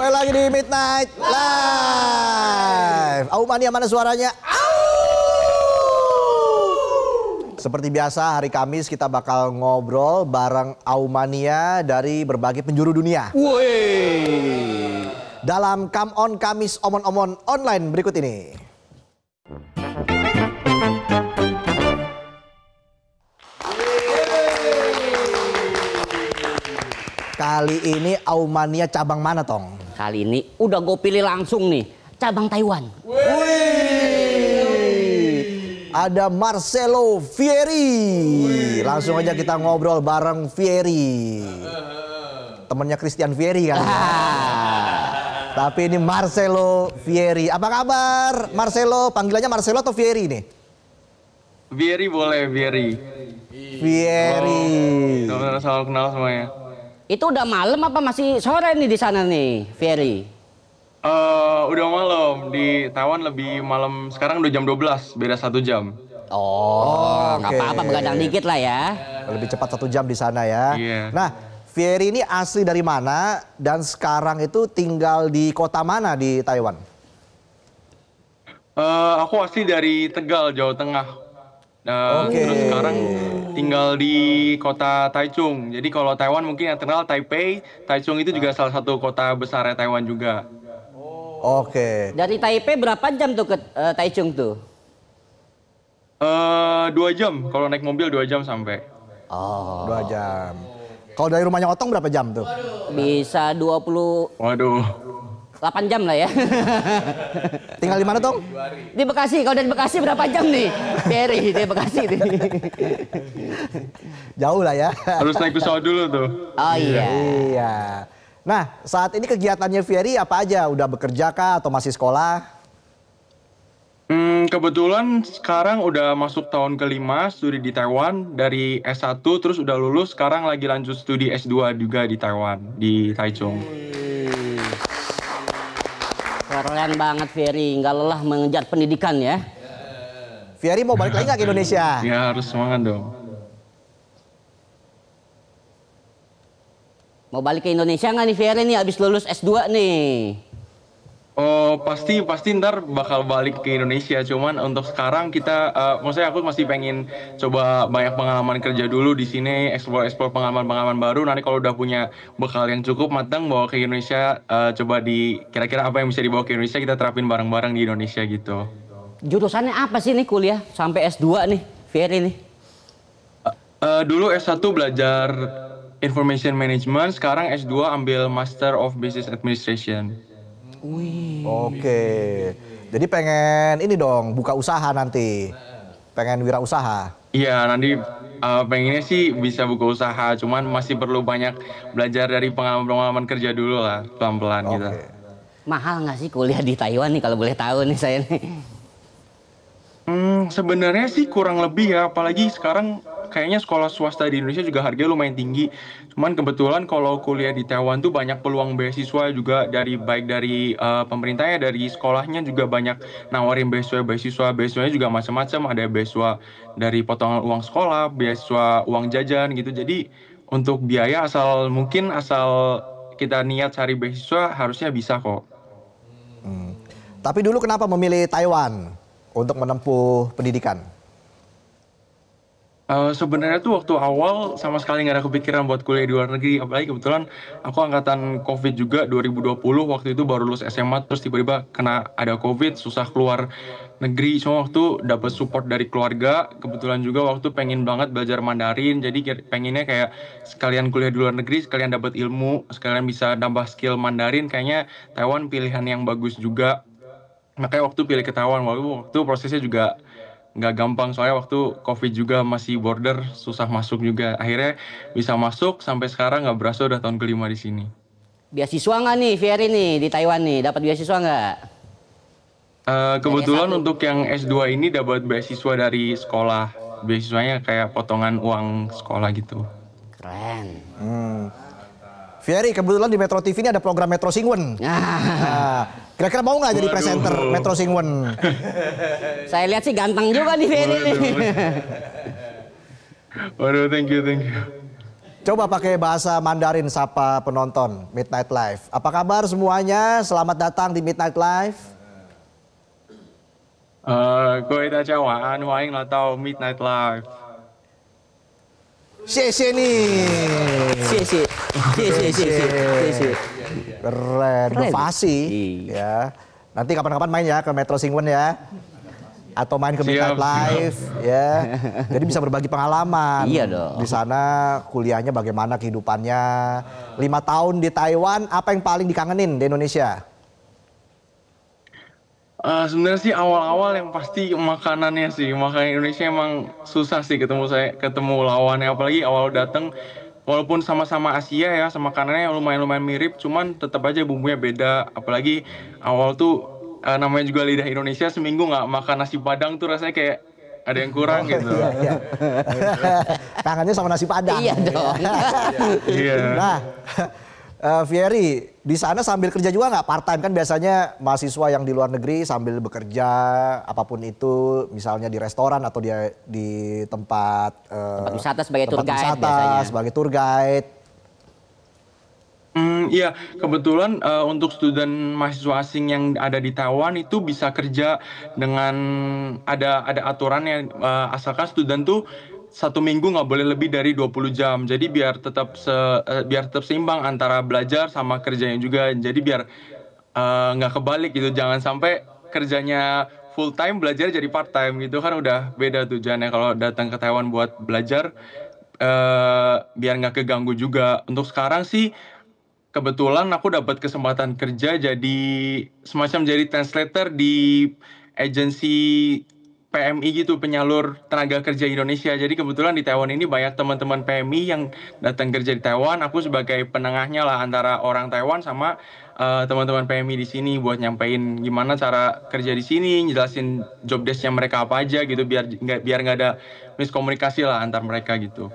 Kembali lagi di Midnight Live. Aumania mana suaranya? Seperti biasa hari Kamis kita bakal ngobrol bareng Aumania dari berbagai penjuru dunia. Woi. Dalam Come On Kamis Omon-Omon online berikut ini. Kali ini Aumania cabang mana, Tong? Kali ini udah gue pilih langsung nih, cabang Taiwan. Wih. Ada Marcelo Vieri. Langsung aja kita ngobrol bareng Vieri. Temennya Christian Vieri kan? Tapi ini Marcelo Vieri. Apa kabar Marcelo? Panggilannya Marcelo atau Vieri nih? Vieri boleh, Vieri. Vieri. Teman-teman selalu kenal semuanya. Itu udah malam apa masih sore nih di sana nih, Vieri? Udah malam. Di Taiwan lebih malam. Sekarang udah jam 12, beda 1 jam. Oh, nggak oke. apa-apa, begadang dikit lah ya. Lebih cepat 1 jam di sana ya. Iya. Nah, Vieri ini asli dari mana dan sekarang itu tinggal di kota mana di Taiwan? Aku asli dari Tegal, Jawa Tengah. Oke. Terus sekarang tinggal di kota Taichung. Jadi kalau Taiwan mungkin yang terkenal Taipei, Taichung itu juga salah satu kota besar Taiwan juga. Oke. Dari Taipei berapa jam tuh ke Taichung tuh? 2 jam. Kalau naik mobil 2 jam sampai. Oh, 2 jam. Kalau dari rumahnya Otong berapa jam tuh? bisa 28 Waduh. jam lah ya. Tinggal di mana, Tong? Di Bekasi, kalau dari Bekasi berapa jam nih? Vieri, di Bekasi nih. Jauh lah ya. Harus naik pesawat dulu tuh. Oh iya. Iya. Nah, saat ini kegiatannya Vieri apa aja? Udah bekerja kah atau masih sekolah? Kebetulan sekarang udah masuk tahun ke-5 studi di Taiwan. Dari S1 terus udah lulus, sekarang lagi lanjut studi S2 juga di Taiwan, di Taichung. Keren banget Vieri, nggak lelah mengejar pendidikan ya. Vieri mau balik lagi nggak ke Indonesia? Ya harus semangat dong. Mau balik ke Indonesia nggak nih Vieri nih abis lulus S2 nih? Oh pasti ntar bakal balik ke Indonesia. Cuman untuk sekarang kita, maksudnya aku masih pengen coba banyak pengalaman kerja dulu di sini, explore pengalaman baru. Nanti kalau udah punya bekal yang cukup matang bawa ke Indonesia, coba kira-kira apa yang bisa dibawa ke Indonesia kita terapin bareng-bareng di Indonesia gitu. Jurusannya apa sih nih kuliah sampai S2 nih Vieri nih? Dulu S1 belajar Information Management, sekarang S2 ambil Master of Business Administration. Wih. Oke. Jadi pengen ini dong, buka usaha nanti. Pengen wirausaha. Iya, nanti pengennya sih bisa buka usaha, cuman masih perlu banyak belajar dari pengalaman kerja dulu lah, pelan-pelan gitu. Oke. Mahal nggak sih kuliah di Taiwan nih kalau boleh tahu nih saya nih? Sebenarnya sih kurang lebih ya, apalagi sekarang kayaknya sekolah swasta di Indonesia juga harganya lumayan tinggi. Cuman kebetulan kalau kuliah di Taiwan tuh banyak peluang beasiswa juga baik dari pemerintahnya, dari sekolahnya juga banyak nawarin beasiswa. Beasiswanya juga macam-macam, ada beasiswa dari potongan uang sekolah, beasiswa uang jajan gitu. Jadi untuk biaya asal kita niat cari beasiswa harusnya bisa kok. Tapi dulu kenapa memilih Taiwan untuk menempuh pendidikan? Sebenarnya tuh waktu awal sama sekali nggak ada kepikiran buat kuliah di luar negeri. Apalagi kebetulan aku angkatan COVID juga 2020, waktu itu baru lulus SMA terus tiba-tiba kena ada COVID, susah keluar negeri. Cuma waktu dapat support dari keluarga, kebetulan juga waktu pengen banget belajar Mandarin. Jadi pengennya kayak sekalian kuliah di luar negeri, sekalian dapat ilmu, sekalian bisa nambah skill Mandarin. Kayaknya Taiwan pilihan yang bagus juga. Makanya waktu pilih ke Taiwan, waktu prosesnya juga nggak gampang soalnya waktu COVID juga masih border, susah masuk juga. Akhirnya bisa masuk sampai sekarang nggak berasa udah tahun ke-5 di sini. Beasiswa nggak nih Vieri nih di Taiwan nih? Dapat beasiswa nggak? Kebetulan S1. untuk yang S2 ini dapat beasiswa dari sekolah. Beasiswanya kayak potongan uang sekolah gitu. Keren. Vieri, kebetulan di Metro TV ini ada program Metro Singwen. Nah, kira-kira mau nggak jadi Waduh. presenter Metro Singwen? Saya lihat sih ganteng juga nih Vieri nih. Waduh, thank you. Coba pakai bahasa Mandarin sapa penonton Midnight Live. Apa kabar semuanya? Selamat datang di Midnight Live. 各位大家晚安，欢迎来到 Midnight Live。谢谢你，谢谢，谢谢，谢谢，谢谢。 Keren, inovasi. Ya. Nanti kapan-kapan main ya ke Metro Singwen ya. Atau main ke Midnight Live ya. Jadi bisa berbagi pengalaman. Iya dong. Di sana kuliahnya bagaimana kehidupannya. 5 tahun di Taiwan, apa yang paling dikangenin di Indonesia? Sebenarnya sih awal-awal yang pasti makanannya sih. Makanan Indonesia emang susah sih ketemu lawannya, apalagi awal datang. Walaupun sama-sama Asia ya, sama makanannya lumayan mirip, cuman tetap aja bumbunya beda. Apalagi awal tuh namanya juga lidah Indonesia, seminggu nggak makan nasi Padang tuh rasanya kayak ada yang kurang gitu. Iya. Kangennya sama nasi Padang. Iya dong. Iya. Nah, Fieri, di sana sambil kerja juga nggak part time? Kan biasanya mahasiswa yang di luar negeri sambil bekerja apapun itu, misalnya di restoran atau di tempat Wisata sebagai tour tempat guide wisata, biasanya. sebagai tour guide. Iya, kebetulan untuk student mahasiswa asing yang ada di Taiwan itu bisa kerja dengan ada aturannya, asalkan student tuh 1 minggu nggak boleh lebih dari 20 jam. Jadi biar tetap seimbang antara belajar sama kerjanya juga. Jadi biar nggak kebalik gitu, jangan sampai kerjanya full time, belajar jadi part time gitu kan udah beda tuh Jan ya kalau datang ke Taiwan buat belajar biar nggak keganggu juga. Untuk sekarang sih kebetulan aku dapat kesempatan kerja jadi semacam jadi translator di agensi PMI gitu, penyalur tenaga kerja Indonesia. Jadi kebetulan di Taiwan ini banyak teman-teman PMI yang datang kerja di Taiwan. Aku sebagai penengahnya lah antara orang Taiwan sama teman-teman PMI di sini buat nyampein gimana cara kerja di sini, jelasin job desk-nya mereka apa aja gitu biar nggak ada miskomunikasi lah antar mereka gitu.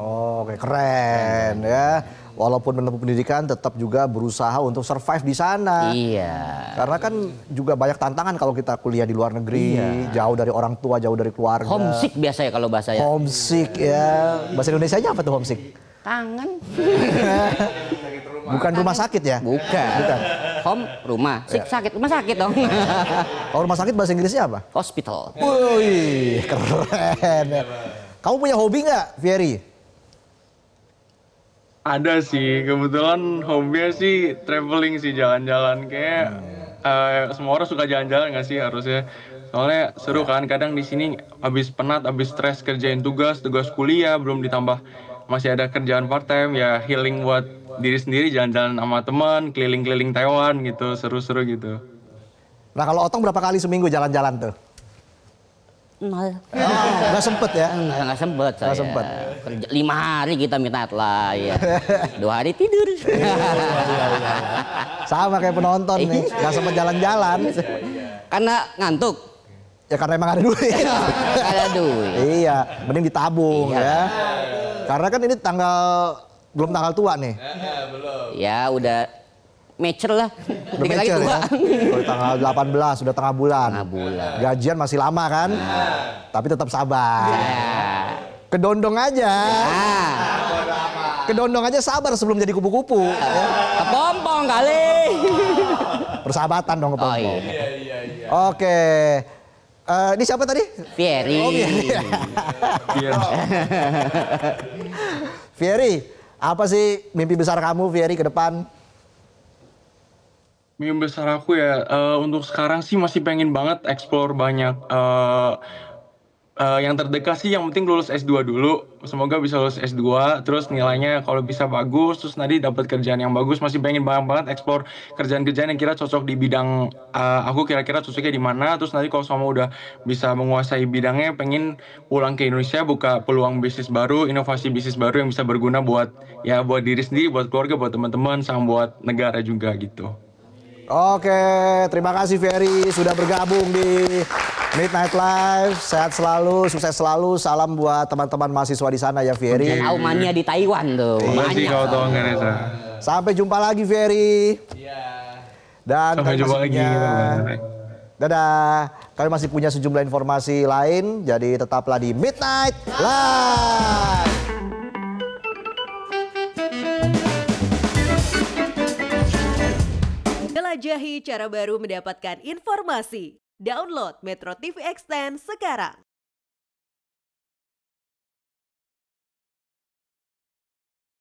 Oh, oke, keren ya. Walaupun menempuh pendidikan tetap juga berusaha untuk survive di sana. Iya. Karena kan juga banyak tantangan kalau kita kuliah di luar negeri, jauh dari orang tua, jauh dari keluarga. Homesick biasanya kalau bahasanya. Homesick ya. Bahasa Indonesianya apa tuh homesick? Kangen. Bukan rumah sakit ya? Bukan. Home rumah, sakit rumah sakit dong. Kalau rumah sakit bahasa Inggrisnya apa? Hospital. Wih, keren. Kamu punya hobi nggak, Fieri? Ada sih, kebetulan hobinya sih traveling sih, jalan-jalan. Kayak semua orang suka jalan-jalan nggak sih harusnya. Soalnya seru kan, kadang di sini habis penat, habis stres kerjain tugas kuliah, belum ditambah masih ada kerjaan part time, ya healing buat diri sendiri, jalan-jalan sama teman, keliling-keliling Taiwan gitu, seru-seru gitu. Nah kalau Otong berapa kali seminggu jalan-jalan tuh? Nggak sempet ya? Nggak sempet saya. Nggak sempet. Kerja 5 hari kita Midnight lah ya. 2 hari tidur. Sama kayak penonton nih, nggak sempet jalan-jalan. Karena ngantuk. Ya karena emang ada duit. Ada duit. Iya, mending ditabung Iya. ya. Karena kan ini belum tanggal tua nih. Ya udah mature lah. Udah Dikit lagi mature tua. ya. Udah tanggal 18, sudah tengah bulan. Tengah bulan. Gajian masih lama kan? Tapi tetap sabar. Ya. Kedondong aja. Nah, Kedondong aja sabar sebelum jadi kupu-kupu. Ya. kepompong kali. Persahabatan dong Oh kepompong. iya. Oke. Ini siapa tadi? Fieri. Oh, Fieri. Iya. Fieri, apa sih mimpi besar kamu Fieri ke depan? Mimpi besar aku ya, untuk sekarang sih masih pengen banget explore banyak. Yang terdekat sih yang penting lulus S2 dulu. Semoga bisa lulus S2, terus nilainya kalau bisa bagus, terus nanti dapat kerjaan yang bagus. Masih pengen banget explore kerjaan-kerjaan yang kira cocok di bidang aku kira-kira cocoknya di mana. Terus nanti kalau semua udah bisa menguasai bidangnya, pengen pulang ke Indonesia, buka peluang bisnis baru, inovasi bisnis baru yang bisa berguna buat diri sendiri, buat keluarga, buat teman-teman, sama buat negara juga gitu. Oke, terima kasih Fieri sudah bergabung di Midnight Live. Sehat selalu, sukses selalu. Salam buat teman-teman mahasiswa di sana ya Fieri. Tahu mania di Taiwan tuh. Terima kasih Banyak. kau tahu Ganesha. Sampai jumpa lagi Fieri. Dan Sampai kami jumpa masih lagi. punya- Dadah. Kami masih punya sejumlah informasi lain. Jadi tetaplah di Midnight Live. Jelajahi cara baru mendapatkan informasi. Download Metro TV Extend sekarang.